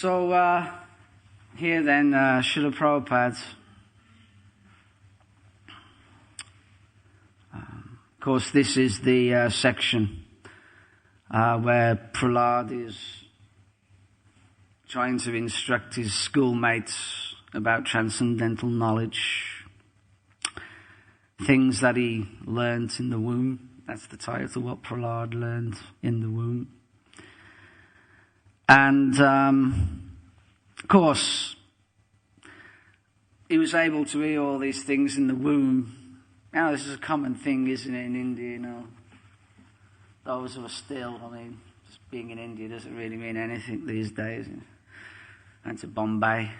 So here then, Srila Prabhupada, of course this is the section where Prahlad is trying to instruct his schoolmates about transcendental knowledge, things that he learnt in the womb. That's the title, what Prahlad learned in the womb. And, of course, he was able to hear all these things in the womb. Now, this is a common thing, isn't it, in India, you know. Those who are still, just being in India doesn't really mean anything these days. I went to Bombay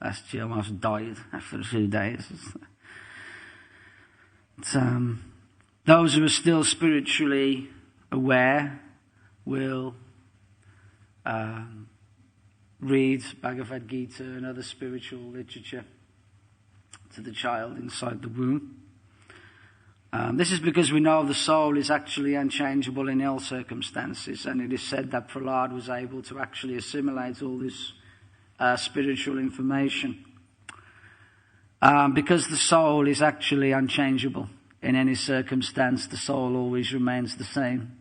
last year, almost died after a few days. Those who are still spiritually aware will read Bhagavad Gita and other spiritual literature to the child inside the womb. This is because we know the soul is actually unchangeable in all circumstances, and it is said that Prahlad was able to actually assimilate all this spiritual information. Because the soul is actually unchangeable in any circumstance, the soul always remains the same.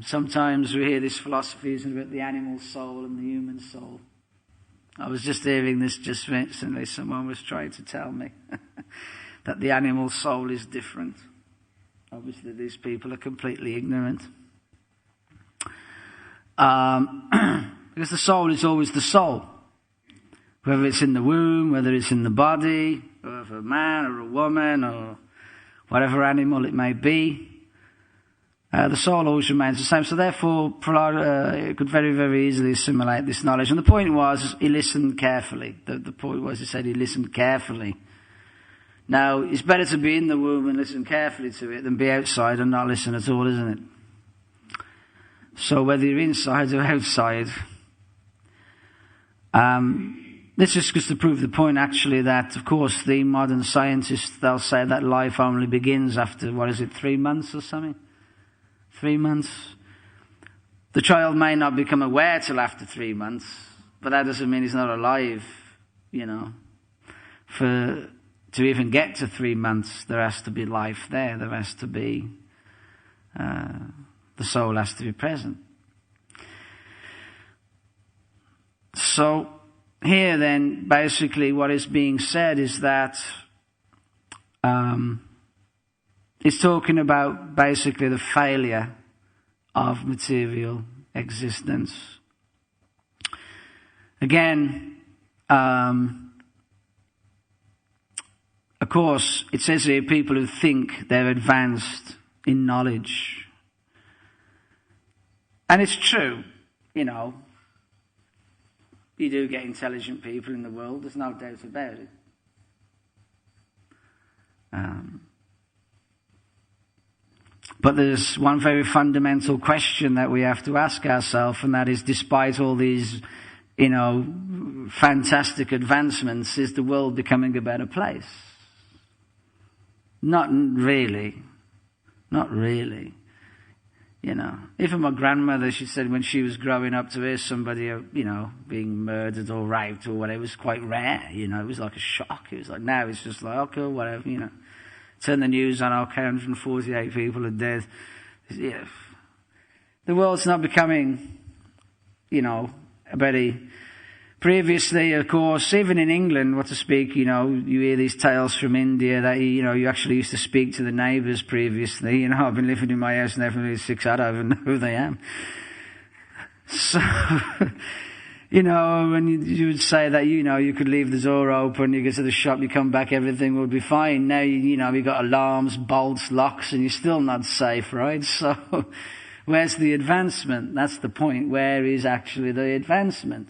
Sometimes we hear this philosophy about the animal soul and the human soul. I was just hearing this just recently. Someone was trying to tell me that the animal soul is different. Obviously, these people are completely ignorant. Because the soul is always the soul. Whether it's in the womb, whether it's in the body, whether a man or a woman or whatever animal it may be, the soul always remains the same. So therefore, Prahlad could very, very easily assimilate this knowledge. And the point was, he listened carefully. The point was, he said he listened carefully. Now, it's better to be in the womb and listen carefully to it than be outside and not listen at all, isn't it? So whether you're inside or outside, this is just to prove the point, actually, that, of course, the modern scientists, they'll say that life only begins after, 3 months or something? 3 months. The child may not become aware till after 3 months, but that doesn't mean he's not alive, you know. To even get to 3 months, there has to be life there. There has to be, the soul has to be present. So, here then, basically what is being said is that it's talking about basically the failure of material existence. Again, of course, it says here people who think they're advanced in knowledge. And it's true, you know. You do get intelligent people in the world, there's no doubt about it. But there's one very fundamental question that we have to ask ourselves, and that is, despite all these, you know, fantastic advancements, is the world becoming a better place? Not really. Not really. You know, even my grandmother, she said when she was growing up, to hear somebody, you know, being murdered or raped or whatever, it was quite rare, you know, it was like a shock. It was like, now it's just like, okay, whatever, you know. Turn the news on, okay, 148 people are dead. Yeah. The world's not becoming, you know, previously, of course, even in England, what to speak, you know, you hear these tales from India that, you know, you actually used to speak to the neighbours previously. You know, I've been living in my house now for 6 I don't even know who they am. So, you know, and you would say that, you know, you could leave the door open, you go to the shop, you come back, everything would be fine. Now, you know, you've got alarms, bolts, locks, and you're still not safe, right? So, where's the advancement? That's the point. Where is actually the advancement?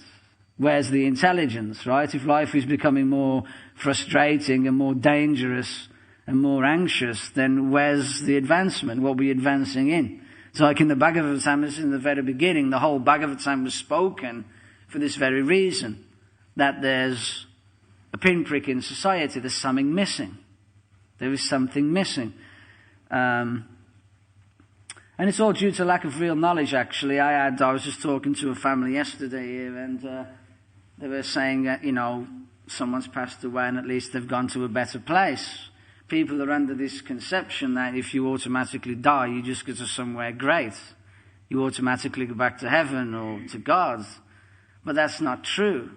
Where's the intelligence, right? If life is becoming more frustrating and more dangerous and more anxious, then where's the advancement? What are we advancing in? So like in the Bhagavatam, in the very beginning, the whole Bhagavatam was spoken for this very reason, that there's a pinprick in society, there's something missing. There is something missing. And And it's all due to lack of real knowledge, actually. I was just talking to a family yesterday here, and they were saying that, someone's passed away and at least they've gone to a better place. People are under this conception that if you automatically die, you just go to somewhere great. You automatically go back to heaven or to God. But that's not true.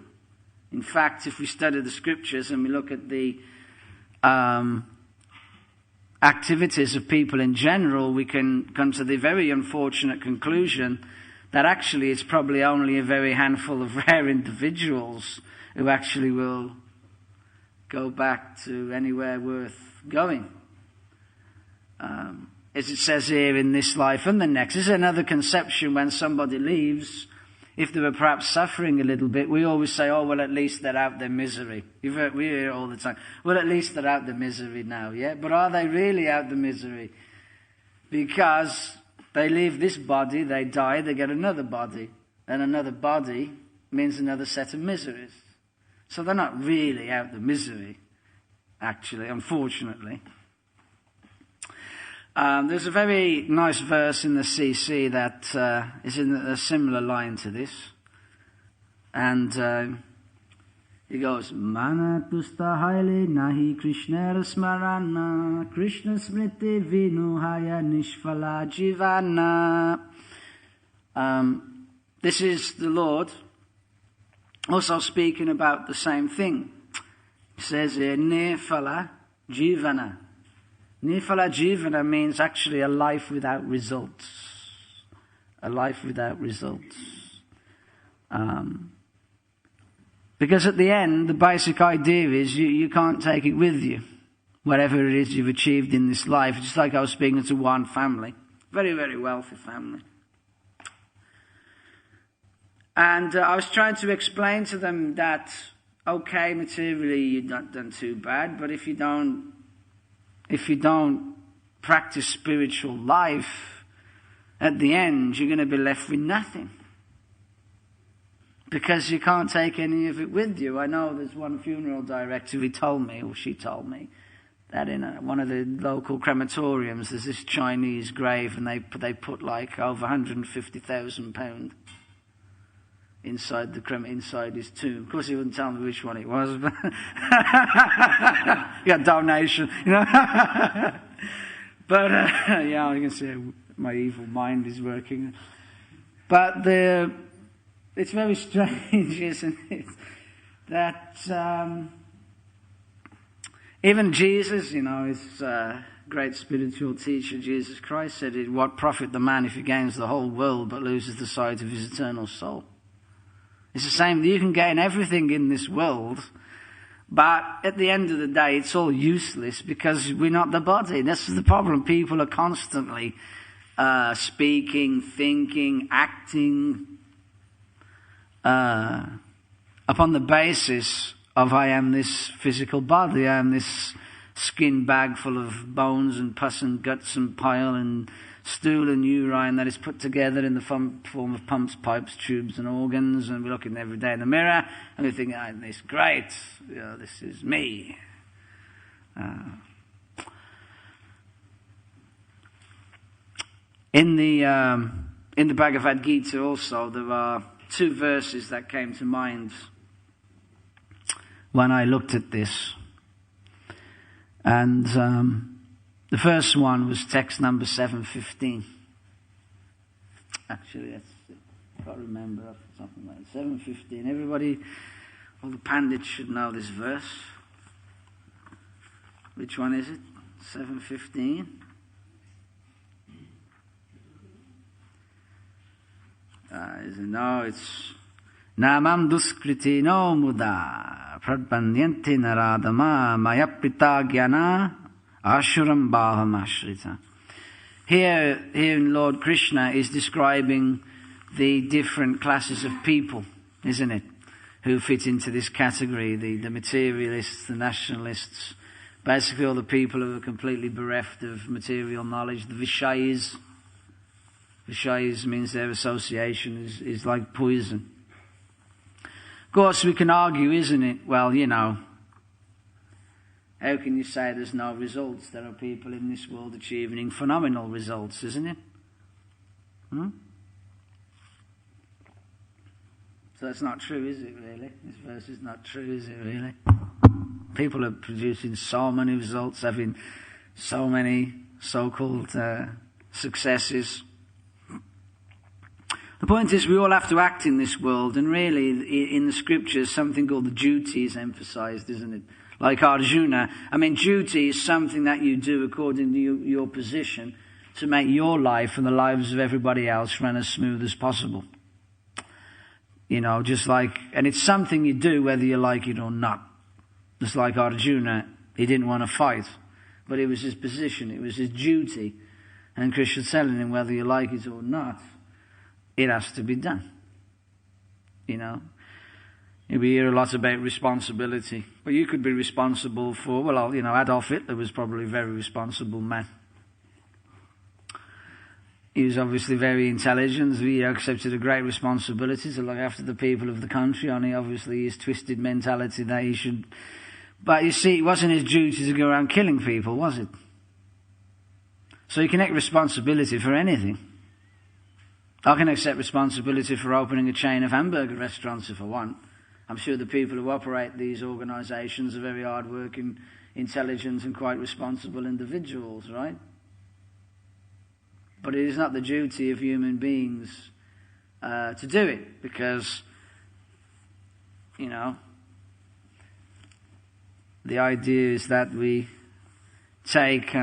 In fact, if we study the scriptures and we look at the activities of people in general, we can come to the very unfortunate conclusion that actually it's probably only a very handful of rare individuals who actually will go back to anywhere worth going. As it says here, in this life and the next. This is another conception when somebody leaves. If they were perhaps suffering a little bit, we always say, oh, well, at least they're out their misery. We hear it all the time. Well, at least they're out their misery now, yeah? But are they really out the misery? Because they leave this body, they die, they get another body. And another body means another set of miseries. So they're not really out the misery, actually, unfortunately. There's a very nice verse in the CC that is in a similar line to this. And it goes, Mana tusta haile nahi Krishna smarana, Krishna smriti vinuhaya nishfala jivana. This is the Lord also speaking about the same thing. It says here, nirfala jivana. Nirfala jivana means actually a life without results. A life without results. Because at the end, the basic idea is you can't take it with you. Whatever it is you've achieved in this life. Just like I was speaking to one family. Very, very wealthy family. And I was trying to explain to them that, okay, materially you've not done too bad, but if you don't practice spiritual life, at the end you're going to be left with nothing. Because you can't take any of it with you. I know there's one funeral director who told me, or she told me, that in one of the local crematoriums there's this Chinese grave and they put like over £150,000 inside his tomb. Of course, he wouldn't tell me which one it was, but he got donation, But yeah, you can see my evil mind is working. But it's very strange, isn't it, that even Jesus, his great spiritual teacher, Jesus Christ, said, "What profit the man if he gains the whole world but loses the sight of his eternal soul?" It's the same. You can gain everything in this world, but at the end of the day, it's all useless because we're not the body. This is the problem. People are constantly speaking, thinking, acting upon the basis of I am this physical body, I am this skin bag full of bones and pus and guts and bile and stool and urine that is put together in the form of pumps, pipes, tubes and organs, and we look in every day in the mirror and we think, this is great, this is me. In the Bhagavad Gita also there are two verses that came to mind when I looked at this. And the first one was text number 715. Actually, I can't remember, something like 715. Everybody, all the pandits should know this verse. Which one is it? 715. No, it's Namam duskriti no muda pradpanyante naradama mayaprita gyana ashuram bhavam ashrita. Here Lord Krishna is describing the different classes of people, isn't it? Who fit into this category, the materialists, the nationalists, basically all the people who are completely bereft of material knowledge, the Vishayas. Vishayas means their association is like poison. Of course, we can argue, isn't it? Well, how can you say there's no results? There are people in this world achieving phenomenal results, isn't it? So that's not true, is it really? This verse is not true, is it really? People are producing so many results, having so many so-called successes. The point is, we all have to act in this world, and really, in the scriptures, something called the duty is emphasized, isn't it? Like Arjuna. I mean, duty is something that you do according to your position to make your life and the lives of everybody else run as smooth as possible. You know, just like, and it's something you do whether you like it or not. Just like Arjuna, he didn't want to fight, but it was his position, it was his duty. And Krishna's telling him, whether you like it or not, it has to be done. You know, we hear a lot about responsibility, but you could be responsible for, well, you know, Adolf Hitler was probably a very responsible man. He was obviously very intelligent. He accepted a great responsibility to look after the people of the country, only obviously his twisted mentality that he should... But you see, it wasn't his duty to go around killing people, was it? So you can take responsibility for anything. I can accept responsibility for opening a chain of hamburger restaurants if I want. I'm sure the people who operate these organisations are very hard-working, intelligent and quite responsible individuals, right? But it is not the duty of human beings to do it, because, you know, the idea is that we take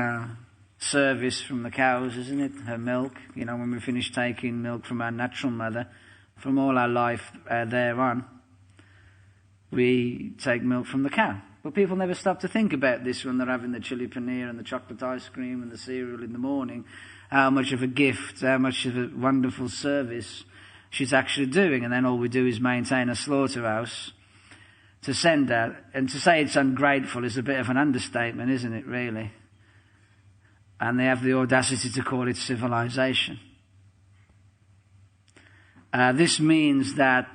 service from the cows, isn't it? Her milk, you know, when we finish taking milk from our natural mother, from all our life thereon, we take milk from the cow. But people never stop to think about this when they're having the chili paneer and the chocolate ice cream and the cereal in the morning, how much of a gift, how much of a wonderful service she's actually doing. And then all we do is maintain a slaughterhouse to send her. And to say it's ungrateful is a bit of an understatement, isn't it, really? And they have the audacity to call it civilization. This means that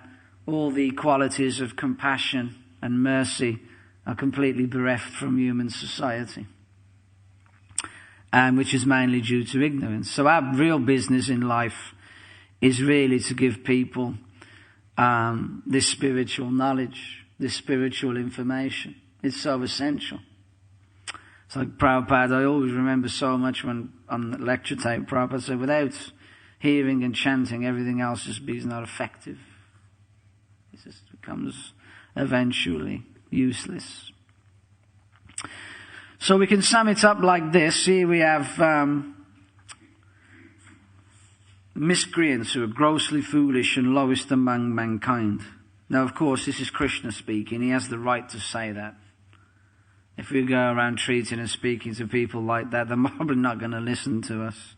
all the qualities of compassion and mercy are completely bereft from human society, which is mainly due to ignorance. So our real business in life is really to give people this spiritual knowledge, this spiritual information. It's so essential. It's like Prabhupada, I always remember so much when on the lecture tape, Prabhupada said, without hearing and chanting, everything else is not effective. It just becomes eventually useless. So we can sum it up like this. Here we have miscreants who are grossly foolish and lowest among mankind. Now, of course, this is Krishna speaking. He has the right to say that. If we go around treating and speaking to people like that, they're probably not going to listen to us.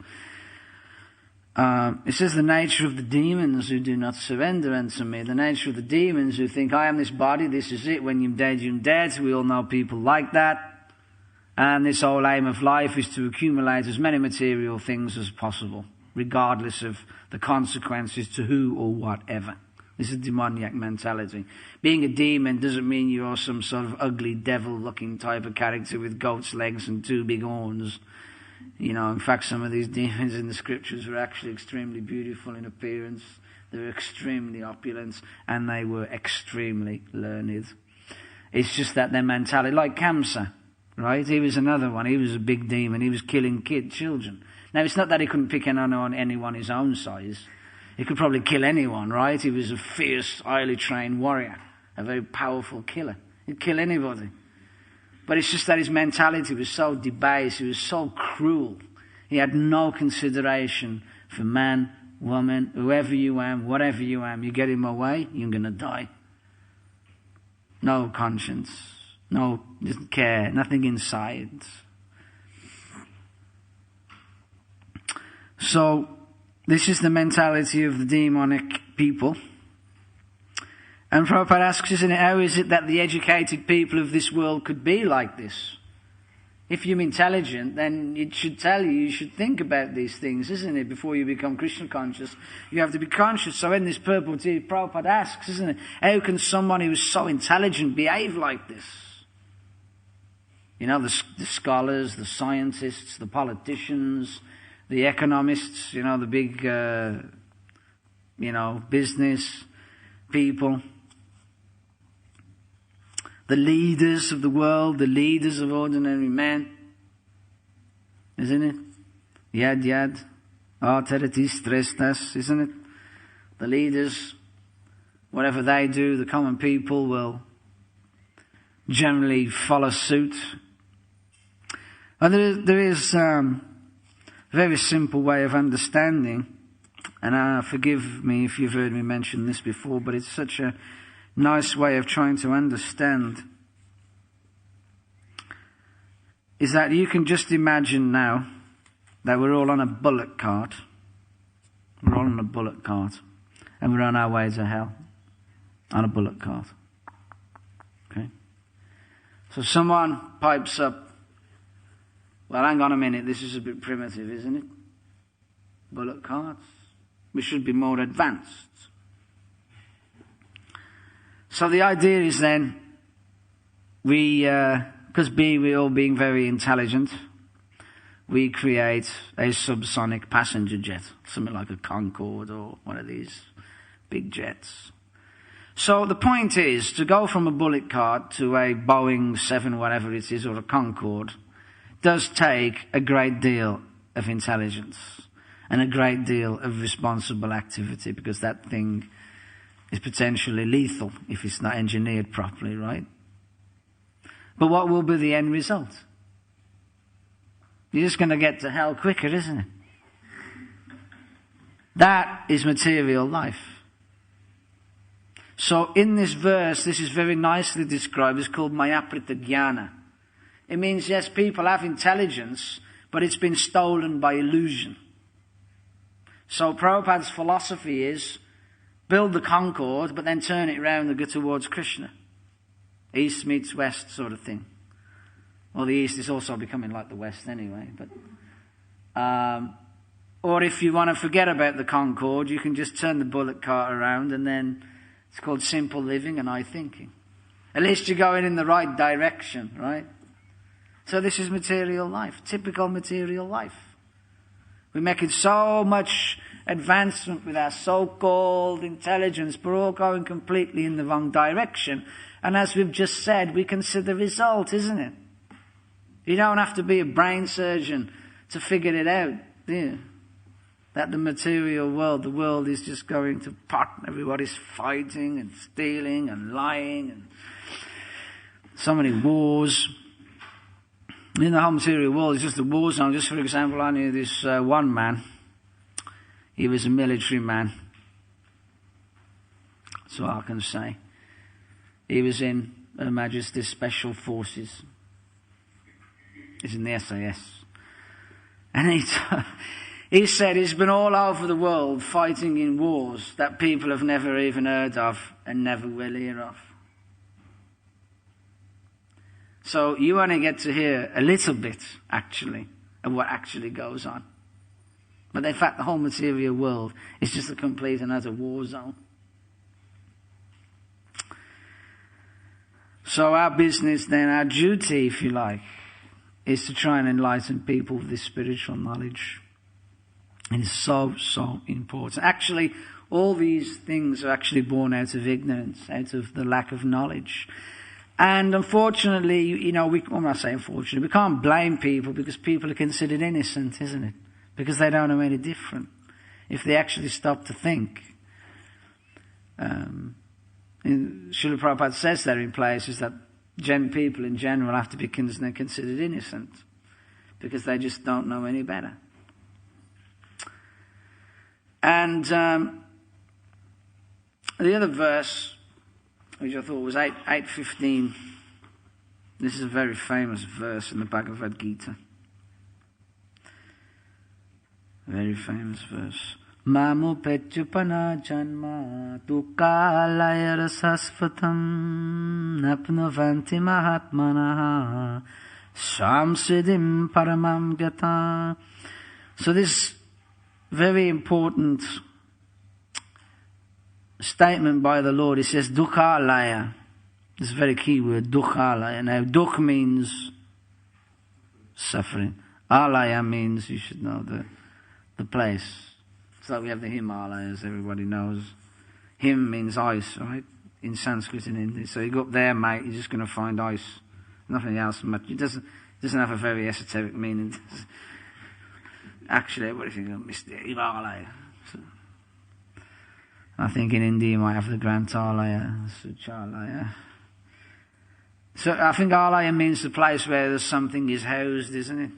It says the nature of the demons who do not surrender unto me. The nature of the demons who think, I am this body, this is it. When you're dead, you're dead. We all know people like that. And this whole aim of life is to accumulate as many material things as possible, regardless of the consequences to who or whatever. This is demoniac mentality. Being a demon doesn't mean you're some sort of ugly devil-looking type of character with goat's legs and two big horns. You know, in fact, some of these demons in the scriptures were actually extremely beautiful in appearance. They were extremely opulent, and they were extremely learned. It's just that their mentality, like Kamsa, right? He was another one. He was a big demon. He was killing children. Now, it's not that he couldn't pick on anyone his own size. He could probably kill anyone, right? He was a fierce, highly trained warrior, a very powerful killer. He'd kill anybody. But it's just that his mentality was so debased, he was so cruel. He had no consideration for man, woman, whoever you am, whatever you am. You get in my way, you're going to die. No conscience, no doesn't care, nothing inside. So, this is the mentality of the demonic people. And Prabhupada asks, isn't it, how is it that the educated people of this world could be like this? If you're intelligent, then it should tell you should think about these things, isn't it? Before you become Krishna conscious, you have to be conscious. So in this purple tea, Prabhupada asks, isn't it, how can someone who is so intelligent behave like this? You know, the scholars, the scientists, the politicians, the economists, the big, business people, the leaders of the world, the leaders of ordinary men, isn't it? Yad, arteritis, trestas, isn't it? The leaders, whatever they do, the common people will generally follow suit. And there is a very simple way of understanding, and forgive me if you've heard me mention this before, but it's such a nice way of trying to understand, is that you can just imagine now that we're all on a bullock cart. We're all on a bullock cart, and we're on our way to hell on a bullock cart. Okay? So someone pipes up, well, hang on a minute, this is a bit primitive, isn't it? Bullock carts. We should be more advanced. So the idea is then, because we all being very intelligent, we create a subsonic passenger jet, something like a Concorde or one of these big jets. So the point is, to go from a bullock cart to a Boeing 7, whatever it is, or a Concorde, does take a great deal of intelligence and a great deal of responsible activity, because that thing is potentially lethal if it's not engineered properly, right? But what will be the end result? You're just going to get to hell quicker, isn't it? That is material life. So in this verse, this is very nicely described. It's called Mayaprita Jnana. It means, yes, people have intelligence, but it's been stolen by illusion. So Prabhupada's philosophy is, build the Concorde, but then turn it around and go towards Krishna. East meets west sort of thing. Well, the East is also becoming like the West anyway. But, or if you want to forget about the Concorde, you can just turn the bullock cart around, and then it's called simple living and high thinking. At least you're going in the right direction, right? So this is material life, typical material life. We're making so much advancement with our so-called intelligence, but we're all going completely in the wrong direction. And as we've just said, we can see the result, isn't it? You don't have to be a brain surgeon to figure it out, do you? That the material world, the world is just going to pot. Everybody's fighting and stealing and lying, and so many wars. In the whole material world, it's just a war zone. Just for example, I knew this one man. He was a military man. That's all I can say. He was in Her Majesty's Special Forces. He's in the SAS. And he said he's been all over the world fighting in wars that people have never even heard of and never will hear of. So you only get to hear a little bit, actually, of what actually goes on. But in fact, the whole material world is just a complete and utter war zone. So our business then, our duty, if you like, is to try and enlighten people with this spiritual knowledge. And it's so, so important. Actually, all these things are actually born out of ignorance, out of the lack of knowledge. And unfortunately, I'm not saying unfortunately, we can't blame people, because people are considered innocent, isn't it? Because they don't know any different. If they actually stop to think. Srila Prabhupada says there in places that people in general have to be considered innocent, because they just don't know any better. And the other verse, which I thought was 8:15. This is a very famous verse in the Bhagavad Gita. Very famous verse. Mamu pechupana janma tukalaya rasasvatam napnuvanti mahatmanaha samsiddhim paramam gata. So this very important statement by the Lord, he says dukhalaya. This is a very key word, dukhalaya. Now dukh means suffering. Alaya means, you should know, the place. So we have the Himalayas, everybody knows. Him means ice, right? In Sanskrit and Hindi. So you go up there, mate, you're just going to find ice. Nothing else much. It doesn't have a very esoteric meaning. Actually, what do you think of Mr. Himalaya? So, I think in India you might have the Grantalaya, Suchalaya. So I think Alaya means the place where something is housed, isn't it?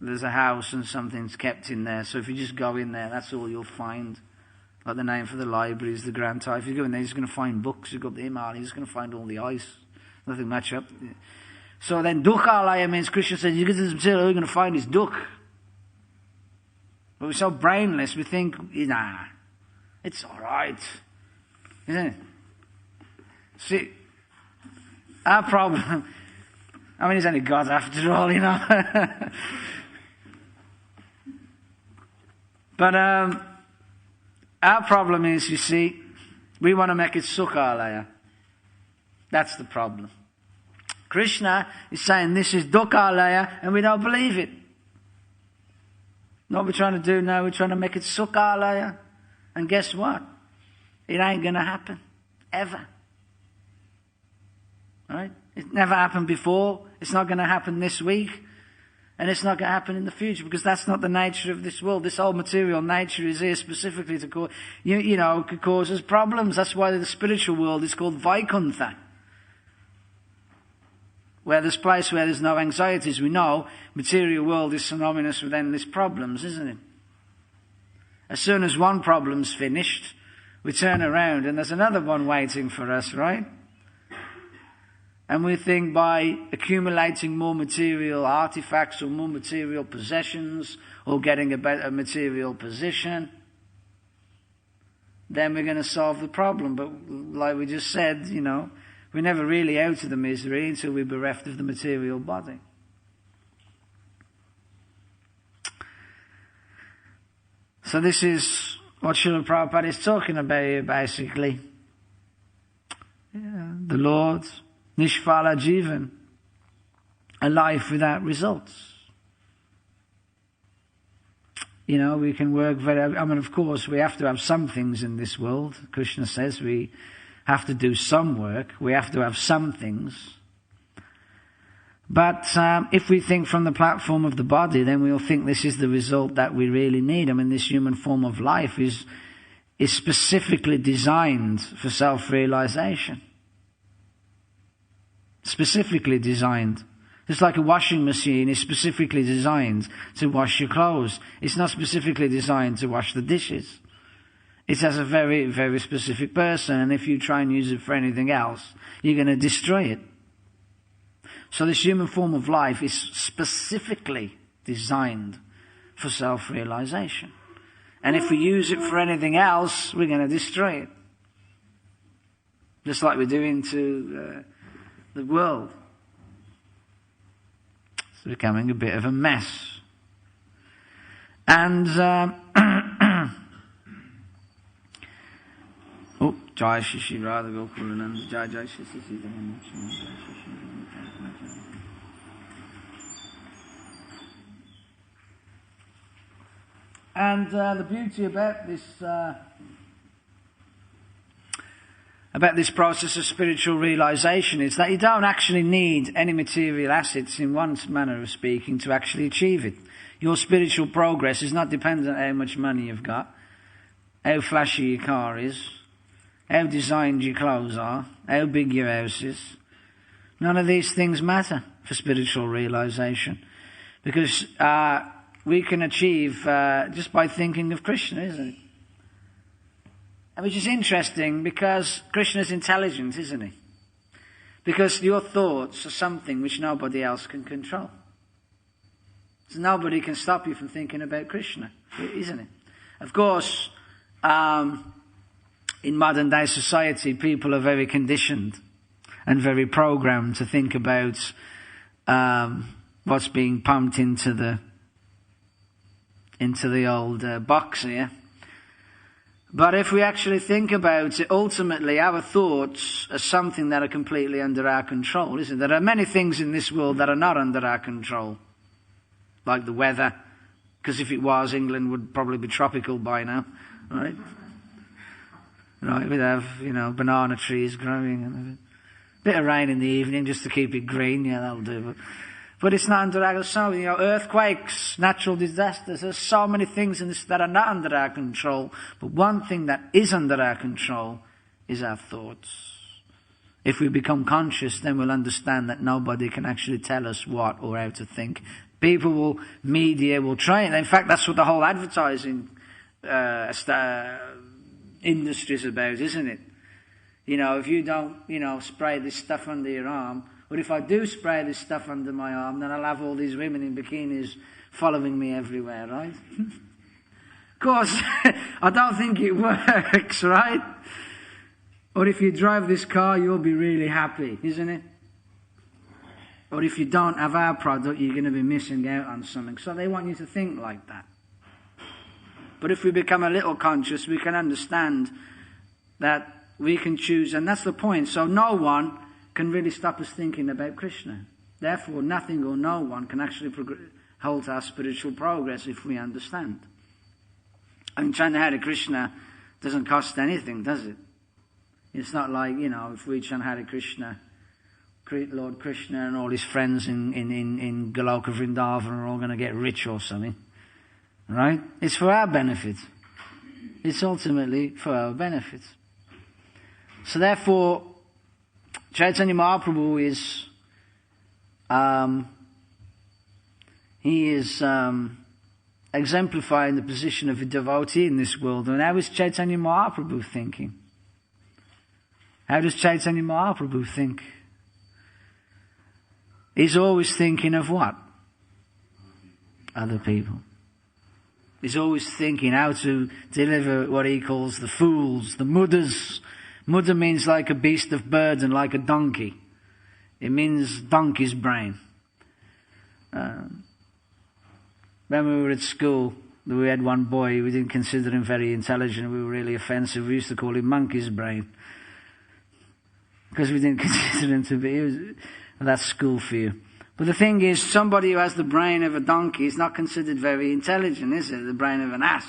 There's a house and something's kept in there. So if you just go in there, that's all you'll find. Like the name for the library is the Grantalaya. If you go in there, you're just going to find books. You go up the Himalaya, you're just going to find all the ice. Nothing much up. So then Dukhalaya means, Krishna said, you get to this material, all you're going to find is Dukh. But we're so brainless, we think, nah, it's alright. Isn't it? See, our problem, I mean, it's only God after all, you know. But our problem is, you see, we want to make it Sukhalaya. That's the problem. Krishna is saying this is Dukhalaya, and we don't believe it. What we're trying to do now, we're trying to make it Sukhalaya. And guess what? It ain't going to happen. Ever. Right? It never happened before. It's not going to happen this week. And it's not going to happen in the future, because that's not the nature of this world. This whole material nature is here specifically to cause, could cause us problems. That's why the spiritual world is called Vaikuntha. Where there's place where there's no anxieties. We know material world is synonymous with endless problems, isn't it? As soon as one problem's finished, we turn around and there's another one waiting for us, right? And we think by accumulating more material artifacts or more material possessions or getting a better material position, then we're going to solve the problem. But like we just said, we're never really out of the misery until we're bereft of the material body. So this is what Srila Prabhupada is talking about here, basically. Yeah, the Lord, Nishphala Jivan, a life without results. We can work of course, we have to have some things in this world. Krishna says we have to do some work. We have to have some things. But if we think from the platform of the body, then we'll think this is the result that we really need. This human form of life is specifically designed for self-realization. Specifically designed. Just like a washing machine is specifically designed to wash your clothes. It's not specifically designed to wash the dishes. It has a very, very specific person, and if you try and use it for anything else, you're going to destroy it. So this human form of life is specifically designed for self-realization. And if we use it for anything else, we're going to destroy it. Just like we're doing to the world. It's becoming a bit of a mess. And Jai Shishi Radha Gokulananda Jai Jai Shishi And the beauty about this process of spiritual realization is that you don't actually need any material assets, in one manner of speaking, to actually achieve it. Your spiritual progress is not dependent on how much money you've got, how flashy your car is, how designed your clothes are, how big your house is. None of these things matter for spiritual realization, because we can achieve just by thinking of Krishna, isn't it? And which is interesting, because Krishna is intelligent, isn't he? Because your thoughts are something which nobody else can control. So nobody can stop you from thinking about Krishna, isn't it? Of course, in modern day society, people are very conditioned and very programmed to think about what's being pumped into the old box here. But if we actually think about it, ultimately our thoughts are something that are completely under our control, isn't it? There are many things in this world that are not under our control, like the weather, Because if it was, England would probably be tropical by now, right? Right, we'd have, banana trees growing and a bit of rain in the evening just to keep it green. Yeah, that'll do. But it's not under our control. Earthquakes, natural disasters. There's so many things in this that are not under our control. But one thing that is under our control is our thoughts. If we become conscious, then we'll understand that nobody can actually tell us what or how to think. Media will try it. In fact, that's what the whole advertising industry is about, isn't it? If you don't, spray this stuff under your arm, or if I do spray this stuff under my arm, then I'll have all these women in bikinis following me everywhere, right? Of course, I don't think it works, right? Or if you drive this car, you'll be really happy, isn't it? Or if you don't have our product, you're going to be missing out on something. So they want you to think like that. But if we become a little conscious, we can understand that we can choose, and that's the point. So no one can really stop us thinking about Krishna. Therefore, nothing or no one can actually halt our spiritual progress if we understand. And chanting Hare Krishna doesn't cost anything, does it? It's not like, if we chant Hare Krishna, Lord Krishna and all his friends in Goloka Vrindavan are all going to get rich or something. Right? It's for our benefit. It's ultimately for our benefit. So therefore, Chaitanya Mahaprabhu is, exemplifying the position of a devotee in this world. And how is Chaitanya Mahaprabhu thinking? How does Chaitanya Mahaprabhu think? He's always thinking of what? Other people. He's always thinking how to deliver what he calls the fools, the muddahs. Muddah means like a beast of burden, like a donkey. It means donkey's brain. When we were at school, we had one boy, we didn't consider him very intelligent, we were really offensive. We used to call him monkey's brain. Because we didn't consider him to be, that's school for you. But the thing is, somebody who has the brain of a donkey is not considered very intelligent, is it? The brain of an ass.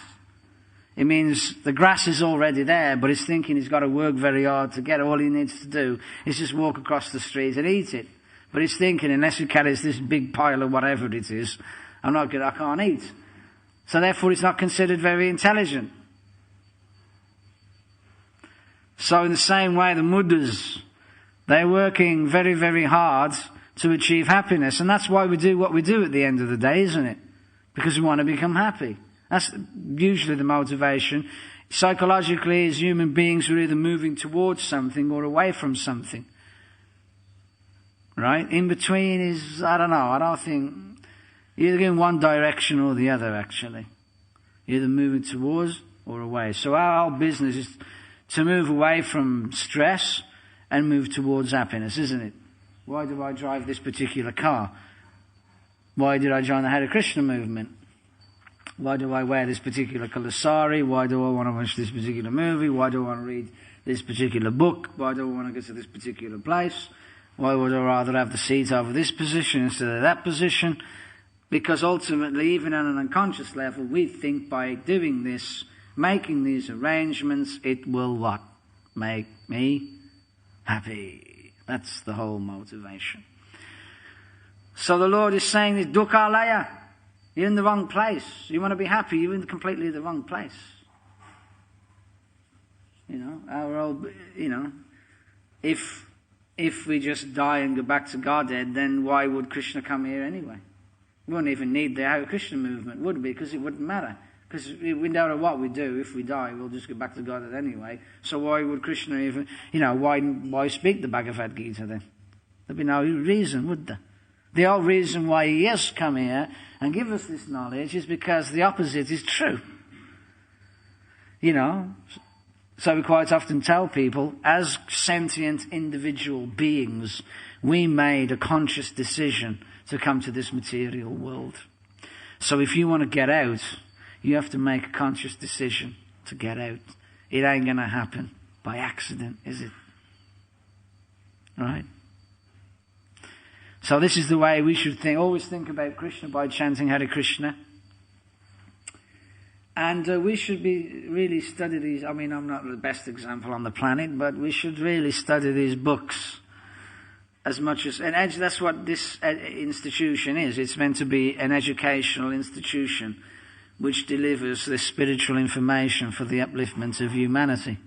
It means the grass is already there, but he's thinking he's got to work very hard to get it. All he needs to do is just walk across the street and eat it. But he's thinking, unless he carries this big pile of whatever it is, I can't eat. So therefore he's not considered very intelligent. So in the same way, the muddahs, they're working very, very hard to achieve happiness. And that's why we do what we do at the end of the day, isn't it? Because we want to become happy. That's usually the motivation. Psychologically, as human beings, we're either moving towards something or away from something. Right? In between is, I don't think, you're either in one direction or the other, actually. You're either moving towards or away. So our whole business is to move away from stress and move towards happiness, isn't it? Why do I drive this particular car? Why did I join the Hare Krishna movement? Why do I wear this particular colour sari? Why do I want to watch this particular movie? Why do I want to read this particular book? Why do I want to go to this particular place? Why would I rather have the seat over this position instead of that position? Because ultimately, even on an unconscious level, we think by doing this, making these arrangements, it will what? Make me happy. That's the whole motivation. So the Lord is saying this, dukkha laya. You're in the wrong place. You want to be happy, you're in completely the wrong place. If we just die and go back to Godhead, then why would Krishna come here anyway? We wouldn't even need the Hare Krishna movement, would we? Because it wouldn't matter. Because we don't know what we do. If we die, we'll just go back to Godhead anyway. So why would Krishna even, why speak the Bhagavad Gita then? There'd be no reason, would there? The whole reason why he has come here and give us this knowledge is because the opposite is true. So we quite often tell people, as sentient individual beings, we made a conscious decision to come to this material world. So if you want to get out, you have to make a conscious decision to get out. It ain't going to happen by accident, is it? Right? So this is the way we should think. Always think about Krishna by chanting Hare Krishna. And we should be really study these. I mean, I'm not the best example on the planet, but we should really study these books as much as, and that's what this institution is. It's meant to be an educational institution which delivers this spiritual information for the upliftment of humanity.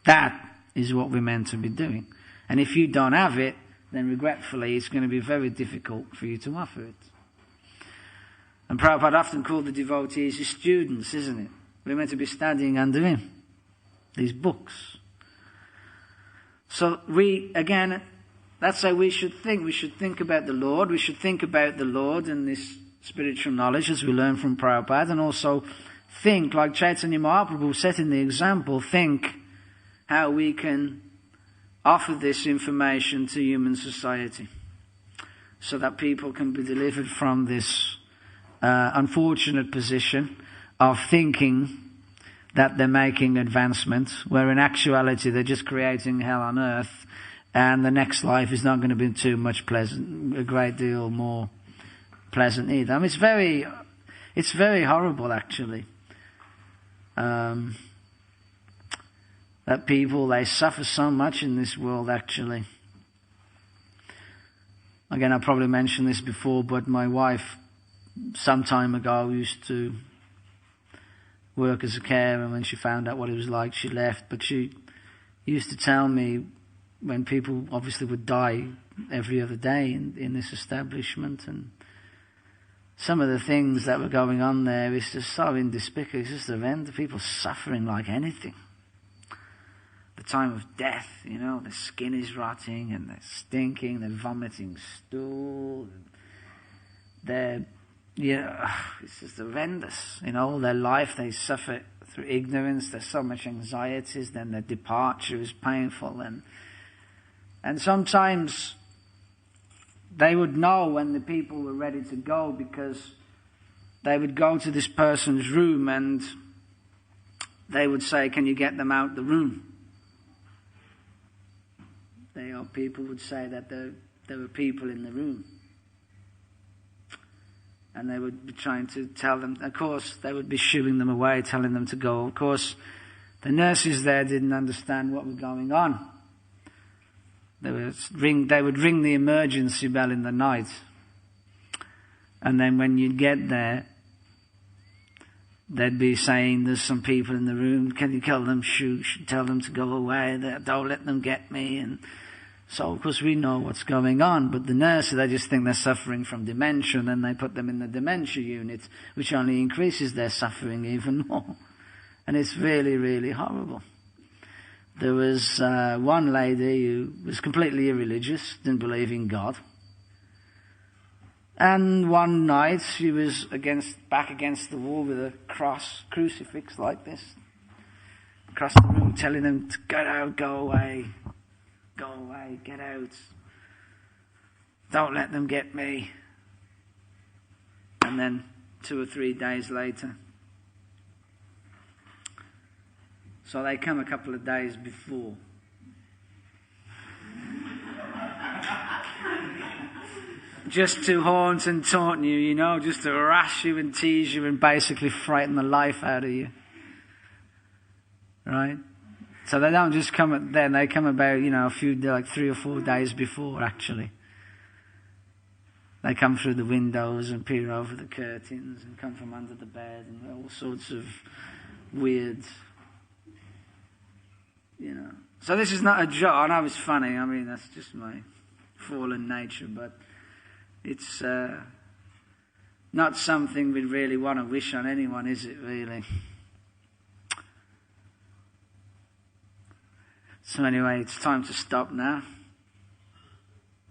That is what we're meant to be doing. And if you don't have it, then regretfully it's going to be very difficult for you to offer it. And Prabhupada often called the devotees his students, isn't it? We're meant to be studying under him, these books. So that's how we should think. We should think about the Lord. We should think about the Lord and this spiritual knowledge as we learn from Prabhupada, and also think, like Chaitanya Mahaprabhu setting the example, think how we can offer this information to human society so that people can be delivered from this unfortunate position of thinking that they're making advancement, where in actuality they're just creating hell on earth, and the next life is not going to be too much pleasant, a great deal more pleasant either. I mean, it's very horrible actually. That people, they suffer so much in this world actually. Again, I probably mentioned this before, but my wife some time ago used to work as a carer, and when she found out what it was like, she left. But she used to tell me when people obviously would die every other day in this establishment, and some of the things that were going on there is just so despicable. It's just horrendous. People suffering like anything. The time of death, their skin is rotting and they're stinking, they're vomiting stool. It's just horrendous. All their life they suffer through ignorance. There's so much anxieties. Then their departure is painful, and sometimes they would know when the people were ready to go, because they would go to this person's room and they would say, "Can you get them out the room?" People would say that there were people in the room. And they would be trying to tell them, of course, they would be shooing them away, telling them to go. Of course, the nurses there didn't understand what was going on. They would ring the emergency bell in the night. And then when you'd get there, they'd be saying, "There's some people in the room. Can you tell them to go away? Don't let them get me." And so, of course, we know what's going on, but the nurses, they just think they're suffering from dementia, and then they put them in the dementia unit, which only increases their suffering even more. And it's really, really horrible. There was one lady who was completely irreligious, didn't believe in God. And one night she was back against the wall with a crucifix like this, across the room, telling them to get out, go away. Go away, get out. Don't let them get me. And then 2 or 3 days later. So they come a couple of days before. Just to haunt and taunt you, just to harass you and tease you and basically frighten the life out of you. Right? So they don't just come then, they come about, a few, like 3 or 4 days before, actually. They come through the windows and peer over the curtains and come from under the bed and all sorts of weird, So this is not a joke. I know it's funny. I mean, that's just my fallen nature, but it's not something we really want to wish on anyone, is it, really? So anyway, it's time to stop now.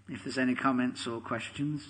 If there's any comments or questions.